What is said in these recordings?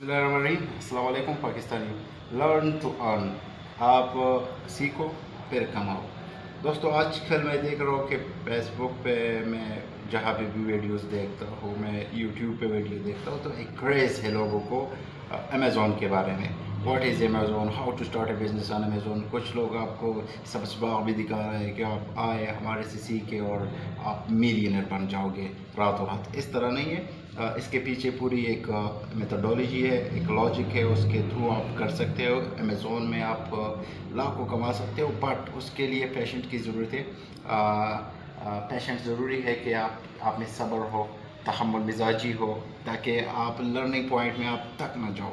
अस्सलाम वालेकुम Pakistani. Learn to earn, आप सीखो फिर कमाओ। दोस्तों आजकल मैं देख रहा हूँ कि फेसबुक पे मैं जहाँ पे भी वीडियोस देखता हूँ, मैं यूट्यूब पे वीडियो देखता हूँ, तो एक क्रेज़ है लोगों को अमेज़ॉन के बारे में। What is Amazon, how to start a business on Amazon. कुछ लोग आपको सबसबाग भी दिखा रहे हैं कि आप आए हमारे से सीखे और आप मिलियनर बन जाओगे रातों रात। इस तरह नहीं है। इसके पीछे पूरी एक मेथडोलॉजी है, एक लॉजिक है, उसके थ्रू आप कर सकते हो। अमेज़ॉन में आप लाखों कमा सकते हो, बट उसके लिए पेशेंट की ज़रूरत है। पेशेंट ज़रूरी है कि आप में सब्र हो, तहम्मुल मिजाजी हो, ताकि आप लर्निंग पॉइंट में आप तक ना जाओ।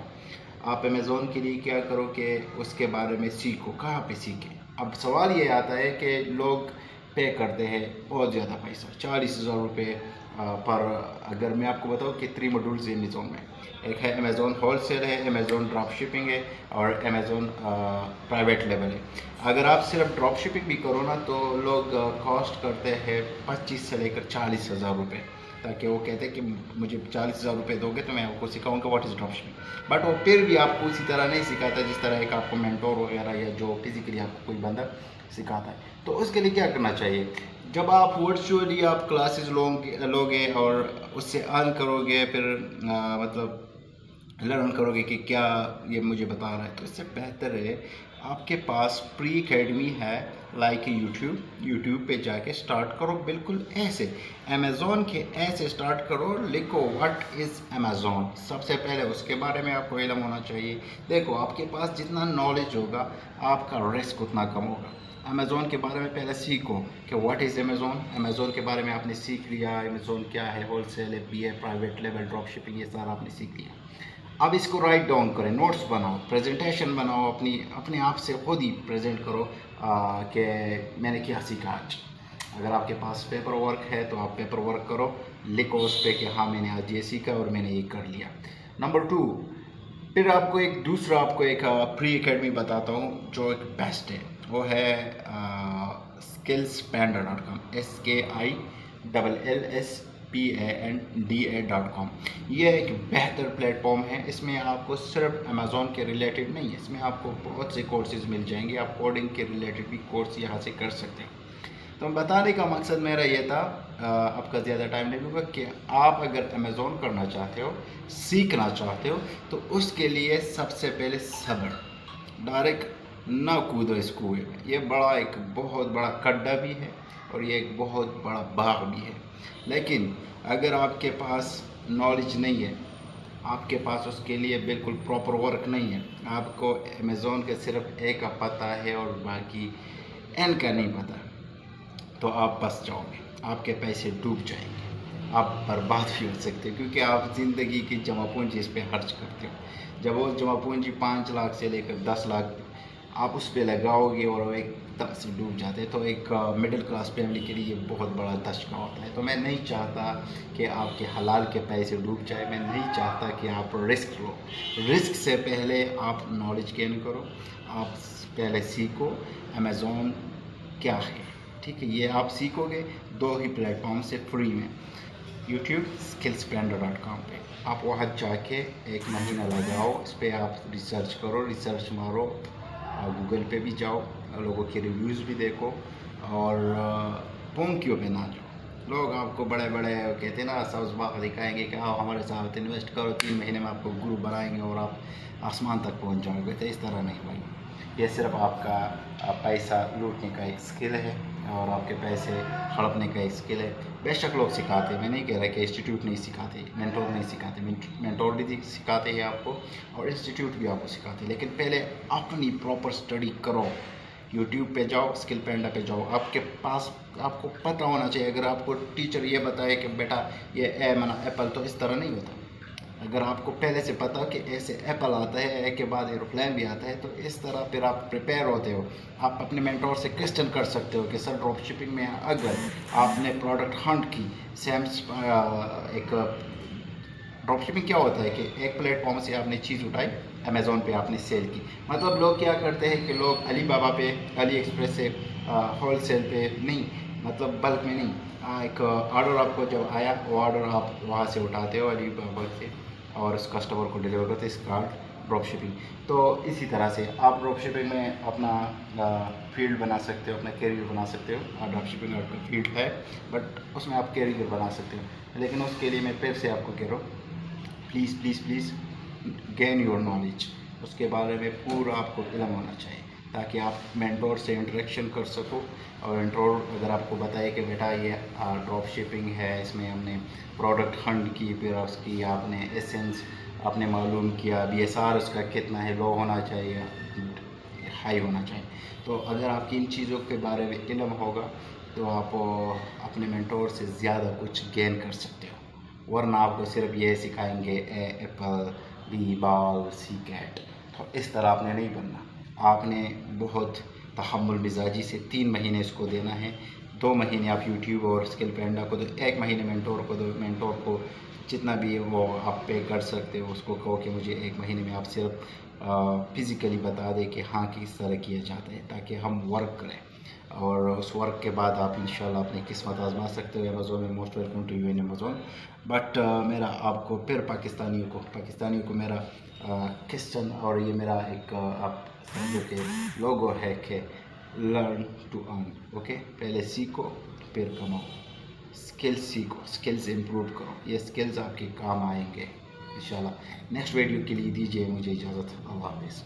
आप अमेज़ॉन के लिए क्या करो कि उसके बारे में सीखो, कहाँ पे सीखें। अब सवाल ये आता है कि लोग पे करते हैं बहुत ज़्यादा पैसा, 40,000 रुपये पर। अगर मैं आपको बताऊँ कि 3 मॉड्यूल्स हैं अमेज़ॉन में। एक है अमेज़ॉन होलसेल है, अमेज़ॉन ड्रॉप शिपिंग है और अमेज़ॉन प्राइवेट लेवल है। अगर आप सिर्फ ड्रॉप शिपिंग भी करो ना, तो लोग कॉस्ट करते हैं 25 से लेकर 40,000 रुपये, ताकि वो कहते हैं कि मुझे 40,000 रुपये दोगे तो मैं आपको सिखाऊंगा what is drop shipping. But वो फिर भी आपको उसी तरह नहीं सिखाता जिस तरह एक आपको मेंटोर वगैरह या जो फिजिकली आपको कोई बंदा सिखाता है। तो उसके लिए क्या करना चाहिए? जब आप वर्चुअली आप क्लासेस लोगे और उससे अर्न करोगे, फिर मतलब लर्न करोगे कि क्या ये मुझे बता रहा है, तो इससे बेहतर है आपके पास प्री एकेडमी है, लाइक यूट्यूब पे जाके स्टार्ट करो। बिल्कुल ऐसे अमेज़ॉन के ऐसे स्टार्ट करो, लिखो व्हाट इज़ अमेज़ॉन सबसे पहले, उसके बारे में आपको इल्म होना चाहिए। देखो आपके पास जितना नॉलेज होगा आपका रिस्क उतना कम होगा। अमेज़ॉन के बारे में पहले सीखो कि व्हाट इज़ अमेज़ॉन। अमेज़ॉन के बारे में आपने सीख लिया, अमेज़ॉन क्या है, होलसेल है, बी है, प्राइवेट लेवल ड्रॉप शिपिंग, ये सारा आपने सीख लिया। अब इसको राइट डाउन करें, नोट्स बनाओ, प्रेजेंटेशन बनाओ, अपने आप से खुद ही प्रेजेंट करो कि मैंने क्या सीखा आज। अगर आपके पास पेपर वर्क है तो आप पेपर वर्क करो, लिखो उस पर कि हाँ मैंने आज ये सीखा और मैंने ये कर लिया। नंबर 2, फिर आपको एक प्री एकेडमी बताता हूँ जो एक बेस्ट है। वो है skillspanda.com, SKILLSPANDA.com। ये एक बेहतर प्लेटफॉर्म है। इसमें आपको सिर्फ अमेज़ॉन के रिलेटेड नहीं है, इसमें आपको बहुत से कोर्सेज मिल जाएंगे। आप कोडिंग के रिलेटेड भी कोर्स यहाँ से कर सकते हैं। तो बताने का मकसद मेरा ये था, आपका ज़्यादा टाइम नहीं लूँगा, कि आप अगर अमेज़ॉन करना चाहते हो, सीखना चाहते हो, तो उसके लिए सबसे पहले सब्र। डायरेक्ट ना कूदो इस कुएं में, ये एक बहुत बड़ा खड्डा भी है और ये एक बहुत बड़ा बाग भी है। लेकिन अगर आपके पास नॉलेज नहीं है, आपके पास उसके लिए बिल्कुल प्रॉपर वर्क नहीं है, आपको अमेज़ॉन के सिर्फ ए का पता है और बाकी एन का नहीं पता, तो आप फंस जाओगे, आपके पैसे डूब जाएंगे, आप बर्बाद भी हो सकते हो, क्योंकि आप ज़िंदगी की जमा पूंजी इस पर खर्च करते हो। जब वो जमा पूंजी 5 लाख से लेकर 10 लाख आप उस पर लगाओगे और वो एकदम से डूब जाते हैं, तो एक मिडिल क्लास फैमिली के लिए ये बहुत बड़ा धचका होता है। तो मैं नहीं चाहता कि आपके हलाल के पैसे डूब जाए, मैं नहीं चाहता कि आप रिस्क लो। रिस्क से पहले आप नॉलेज गेन करो, आप पहले सीखो अमेज़ॉन क्या है, ठीक है। ये आप सीखोगे 2 ही प्लेटफॉर्म से फ्री में, यूट्यूब, skillspanda.com पे। आप वहाँ जाके 1 महीना लगाओ, इस पर आप रिसर्च करो, रिसर्च मारो, गूगल पे भी जाओ, लोगों के रिव्यूज़ भी देखो, और पोंकियों पे ना जाओ। लोग आपको बड़े बड़े कहते हैं ना, सब्ज़ बाग दिखाएंगे कि आओ हमारे साथ इन्वेस्ट करो, 3 महीने में आपको गुरु बनाएंगे और आप आसमान तक पहुंच जाओगे। तो इस तरह नहीं भाई, ये सिर्फ आपका पैसा लूटने का एक स्किल है और आपके पैसे हड़पने का एक स्किल है। बेशक लोग सिखाते हैं, मैं नहीं कह रहा कि इंस्टीट्यूट नहीं सिखाते, मेंटोर नहीं सिखाते, मेंटोर भी सिखाते हैं आपको और इंस्टीट्यूट भी आपको सिखाते हैं, लेकिन पहले अपनी प्रॉपर स्टडी करो। यूट्यूब पे जाओ, स्किल पैंडा पे जाओ, आपके पास आपको पता होना चाहिए। अगर आपको टीचर ये बताए कि बेटा ये ए माना एप्पल, तो इस तरह नहीं होता। अगर आपको पहले से पता कि ऐसे एप्पल आता है, ए के बाद एरोप्लेन भी आता है, तो इस तरह फिर आप प्रिपेयर होते हो। आप अपने मेंटोर से क्वेश्चन कर सकते हो कि सर ड्रॉप शिपिंग में अगर आपने प्रोडक्ट हंट की, एक ड्रॉप शिपिंग क्या होता है कि एक प्लेटफॉर्म से आपने चीज़ उठाई, अमेज़ॉन पे आपने सेल की। मतलब लोग क्या करते हैं कि लोग अली बाबा पे, अली एक्सप्रेस से होलसेल पे नहीं, मतलब बल्क में नहीं, एक ऑर्डर आपको जब आया, वो ऑर्डर आप वहाँ से उठाते हो अली बाबा से, اور اس کسٹمر کو ڈیلیور کرتے ہیں. اس کارڈ ڈراپ شپنگ. تو اسی طرح سے آپ ڈراپ شپنگ میں اپنا فیلڈ بنا سکتے ہو, اپنا کیریئر بنا سکتے ہو. ڈراپ شپنگ آپ کا فیلڈ ہے بٹ اس میں آپ کیریئر بنا سکتے ہو. لیکن اس کے لیے میں پھر سے آپ کو کہہ رہا ہوں, please please please gain your knowledge. اس کے بارے میں پورا آپ کو علم ہونا چاہیے تاکہ آپ مینٹور سے انٹریکشن کر سکو. اور مینٹور اگر آپ کو بتائے کہ بیٹا یہ ڈراپ شپنگ ہے, اس میں ہم نے پروڈکٹ ہنٹ کی, پھر اس کی آپ نے ایسنس آپ نے معلوم کیا, بی ایس آر اس کا کتنا ہے, لو ہونا چاہیے ہائی ہونا چاہیے. تو اگر آپ کی ان چیزوں کے بارے میں علم ہوگا تو آپ اپنے مینٹور سے زیادہ کچھ گین کر سکتے ہو. ورنہ آپ کو صرف یہ سکھائیں گے A apple, B ball, C cat. تو اس طرح آپ نے نہیں بننا. آپ نے بہت تحمل مزاجی سے 3 مہینے اس کو دینا ہے. 2 مہینے آپ یوٹیوب اور اسکل پینڈا کو دو, 1 مہینے مینٹور کو دو. مینٹور کو جتنا بھی وہ آپ پے کر سکتے ہو اس کو کہو کہ مجھے 1 مہینے میں آپ صرف فزیکلی بتا دیں کہ ہاں کس طرح کیا جاتا ہے, تاکہ ہم ورک کریں. اور اس ورک کے بعد آپ انشاءاللہ اپنی قسمت آزما سکتے ہو امیزون میں. Most welcome to you in Amazon. But میرا آپ کو پھر پاکستانیوں کو میرا کوسچن, اور یہ میرا ایک آپ سمجھو کہ لوگو ہے کہ لرن ٹو ارن. اوکے, پہلے سیکھو پھر کماؤ. اسکلز سیکھو, اسکلز امپروو کرو. یہ اسکلز آپ کے کام آئیں گے انشاءاللہ. نیکسٹ ویڈیو کے لیے دیجیے مجھے اجازت. اللہ حافظ.